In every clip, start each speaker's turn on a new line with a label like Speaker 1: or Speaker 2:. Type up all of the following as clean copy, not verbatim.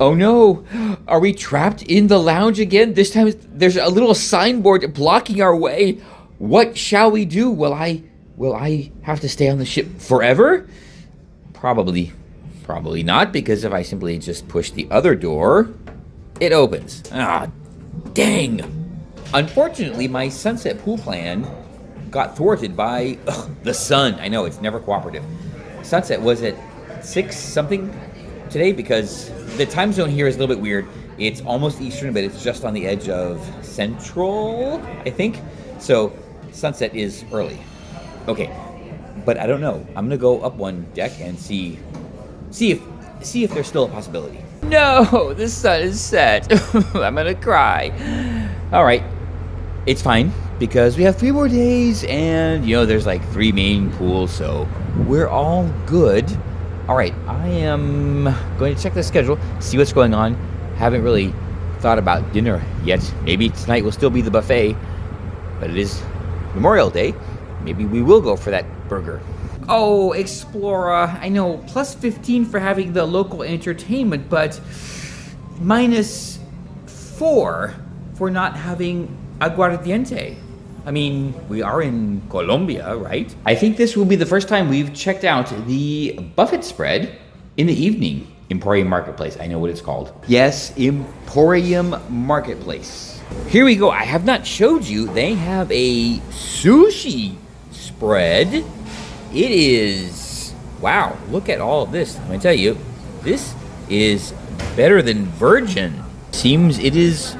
Speaker 1: Oh no, are we trapped in the lounge again? This time there's a little signboard blocking our way. What shall we do? Will I have to stay on the ship forever? Probably not, because if I simply just push the other door, it opens. Ah, dang. Unfortunately, my sunset pool plan got thwarted by the sun. I know, it's never cooperative. Sunset was at 6 something today because the time zone here is a little bit weird. It's almost Eastern, but it's just on the edge of Central, I think. So sunset is early. Okay, but I don't know. I'm gonna go up one deck and see if there's still a possibility. No, the sun is set. I'm gonna cry. All right, it's fine because we have 3 more days, and there's like 3 main pools, so we're all good. All right, I am going to check the schedule, see what's going on. Haven't really thought about dinner yet. Maybe tonight will still be the buffet, but it is Memorial Day. Maybe we will go for that burger. Oh, Explora, I know, plus 15 for having the local entertainment, but minus 4 for not having aguardiente. I mean, we are in Colombia, right? I think this will be the first time we've checked out the buffet spread in the evening. Emporium Marketplace, I know what it's called. Yes, Emporium Marketplace. Here we go. I have not showed you. They have a sushi spread. It is, wow, look at all of this. Let me tell you, this is better than Virgin. Seems it is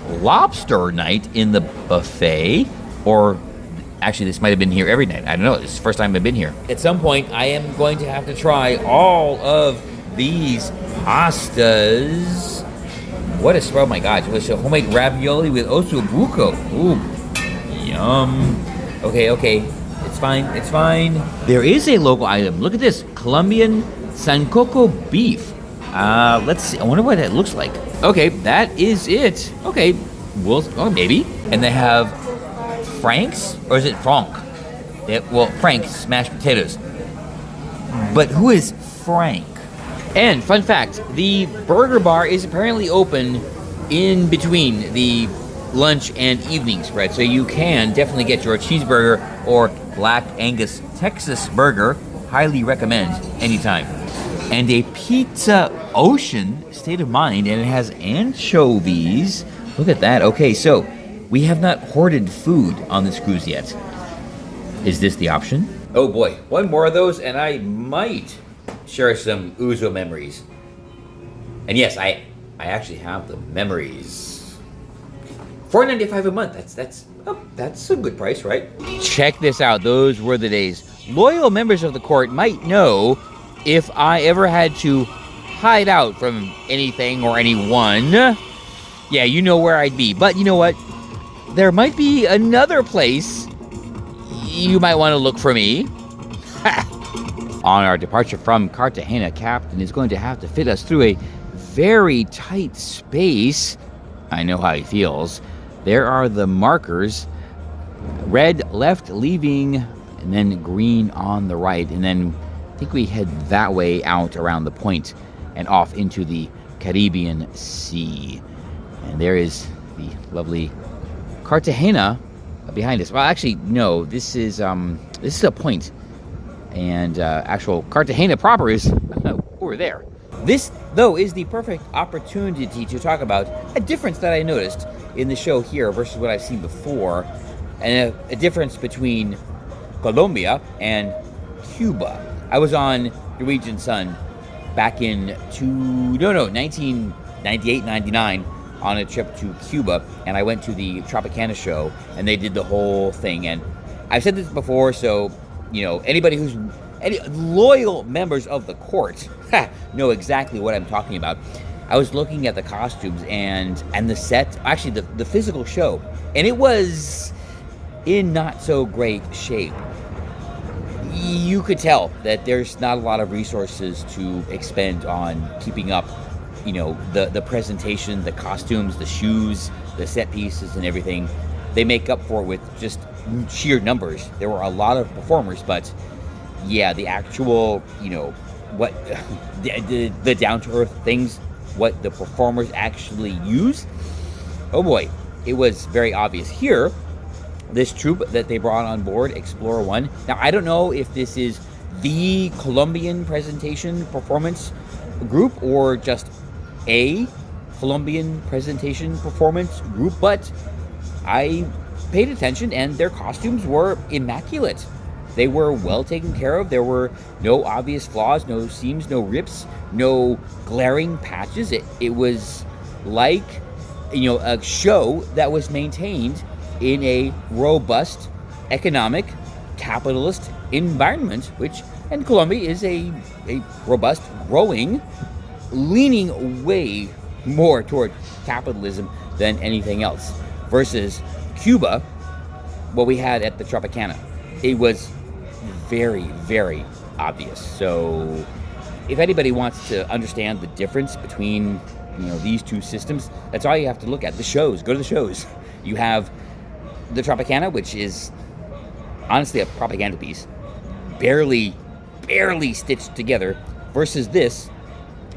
Speaker 1: lobster night in the buffet. Or actually, this might have been here every night. I don't know. It's the first time I've been here. At some point, I am going to have to try all of these pastas. What a smell, my God. It's a homemade ravioli with ossobuco. Ooh, yum. Okay. It's fine. There is a local item. Look at this. Colombian sancocho beef. Let's see. I wonder what it looks like. Okay, that is it. Okay, maybe. And they have Frank's, or is it Franck? Frank's smashed potatoes. But who is Frank? And fun fact, the burger bar is apparently open in between the lunch and evening spread, so you can definitely get your cheeseburger or Black Angus Texas burger. Highly recommend anytime. And a pizza ocean, state of mind, and it has anchovies. Look at that. Okay, so we have not hoarded food on this cruise yet. Is this the option? Oh boy, one more of those and I might share some Ouzo memories. And yes, I actually have the memories. $4.95 a month. That's a good price, right? Check this out. Those were the days. Loyal members of the court might know if I ever had to hide out from anything or anyone. Yeah, you know where I'd be. But you know what? There might be another place you might want to look for me. On our departure from Cartagena, Captain is going to have to fit us through a very tight space. I know how he feels. There are the markers. Red left leaving, and then green on the right. And then I think we head that way out around the point and off into the Caribbean Sea. And there is the lovely Cartagena behind us. Well, actually, no. This is a point, and actual Cartagena proper is over there. This, though, is the perfect opportunity to talk about a difference that I noticed in the show here versus what I've seen before, and a difference between Colombia and Cuba. I was on Norwegian Sun back in 1998, 99. On a trip to Cuba, and I went to the Tropicana show, and they did the whole thing. And I've said this before, so anybody who's any loyal members of the court know exactly what I'm talking about. I was looking at the costumes and the set, actually the physical show, and it was in not so great shape. You could tell that there's not a lot of resources to expend on keeping up the presentation, the costumes, the shoes, the set pieces, and everything. They make up for it with just sheer numbers. There were a lot of performers, but yeah, the actual, the down-to-earth things what the performers actually use, oh boy, it was very obvious here. This troupe that they brought on board, Explora 1. Now, I don't know if this is the Colombian presentation performance group or just a Colombian presentation performance group, but I paid attention and their costumes were immaculate. They were well taken care of. There were no obvious flaws, no seams, no rips, no glaring patches. It was like, a show that was maintained in a robust, economic, capitalist environment, and Colombia is a robust, growing, leaning way more toward capitalism than anything else, versus Cuba, what we had at the Tropicana. It was very, very obvious. So if anybody wants to understand the difference between these two systems, that's all you have to look at. The shows. Go to the shows. You have the Tropicana, which is honestly a propaganda piece, barely stitched together, versus this,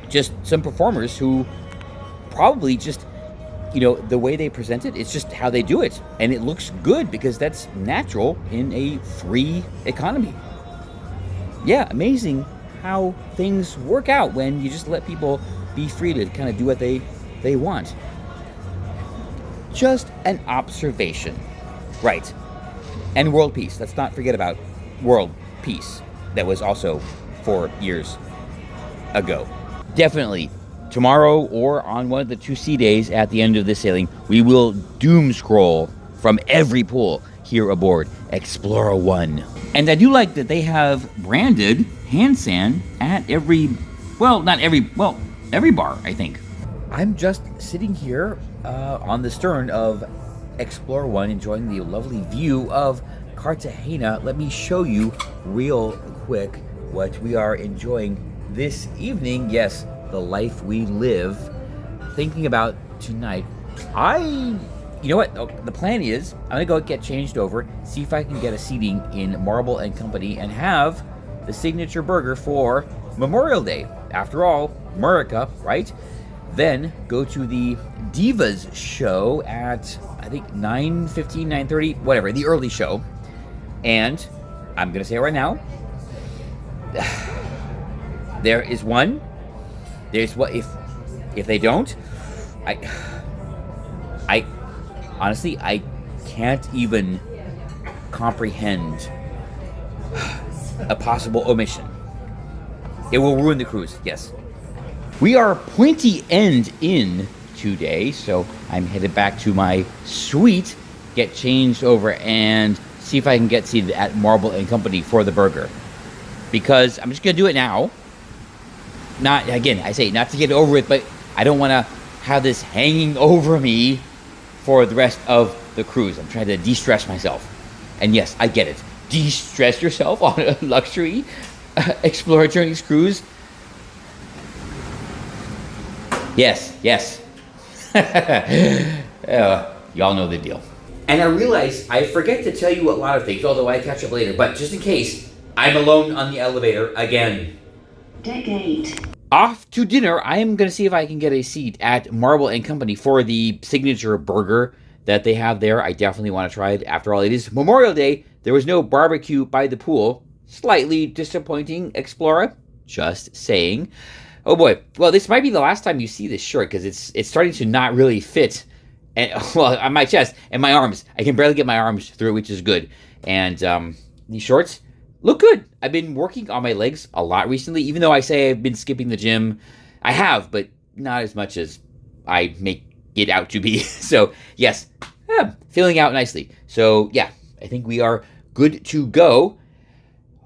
Speaker 1: just some performers who probably just, the way they present it, it's just how they do it. And it looks good because that's natural in a free economy. Yeah, amazing how things work out when you just let people be free to kind of do what they want. Just an observation. Right. And world peace. Let's not forget about world peace. That was also 4 years ago. Definitely, tomorrow or on one of the 2 sea days at the end of this sailing, we will doom scroll from every pool here aboard Explora 1. And I do like that they have branded hand sand at every bar, I think. I'm just sitting here on the stern of Explora 1, enjoying the lovely view of Cartagena. Let me show you real quick what we are enjoying this evening. Yes, the life we live. Thinking about tonight, you know what? The plan is I'm gonna go get changed over, see if I can get a seating in Marble and Company, and have the signature burger for Memorial Day. After all, America, right? Then go to the Divas show at, I think, 9:15, 9:30, whatever, the early show. And I'm going to say it right now, there is one. There's what, if they don't, I honestly, I can't even comprehend a possible omission. It will ruin the cruise, yes. We are pointy end in today, so I'm headed back to my suite, get changed over, and see if I can get seated at Marble and Company for the burger. Because I'm just going to do it now. Not, again, I say not to get over it, but I don't want to have this hanging over me for the rest of the cruise. I'm trying to de-stress myself. And yes, I get it. De-stress yourself on a luxury Explora Journeys cruise. Yes. Y'all know the deal. And I realize I forget to tell you a lot of things, although I catch up later. But just in case, I'm alone on the elevator again.
Speaker 2: Deck 8.
Speaker 1: Off to dinner. I am going to see if I can get a seat at Marble and Company for the signature burger that they have there. I definitely want to try it. After all, it is Memorial Day. There was no barbecue by the pool. Slightly disappointing, Explora. Just saying. Oh boy. Well, this might be the last time you see this shirt because it's starting to not really fit. And on my chest and my arms. I can barely get my arms through, which is good. And these shorts look good. I've been working on my legs a lot recently, even though I say I've been skipping the gym. I have, but not as much as I make it out to be. So, yes, filling out nicely. So, yeah, I think we are good to go.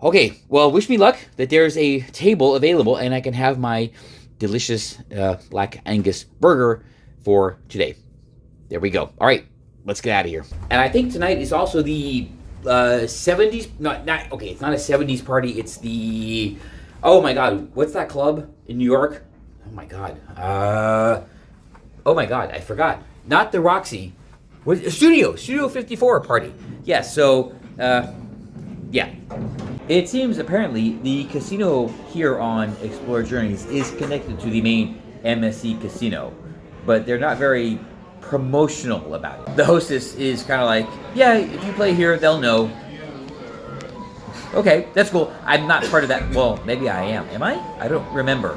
Speaker 1: Okay, well, wish me luck that there's a table available and I can have my delicious Black Angus burger for today. There we go. All right, let's get out of here. And I think tonight is also the 70s, okay, it's not a 70s party, it's the, oh my god, what's that club in New York? Oh my god, I forgot. Not the Roxy, Studio 54 party. Yes, so, yeah. It seems apparently the casino here on Explora Journeys is connected to the main MSC Casino, but they're not very promotional about it. The hostess is kind of like, yeah, if you play here, they'll know. Okay, that's cool. I'm not part of that. Well, maybe I am. Am I? I don't remember.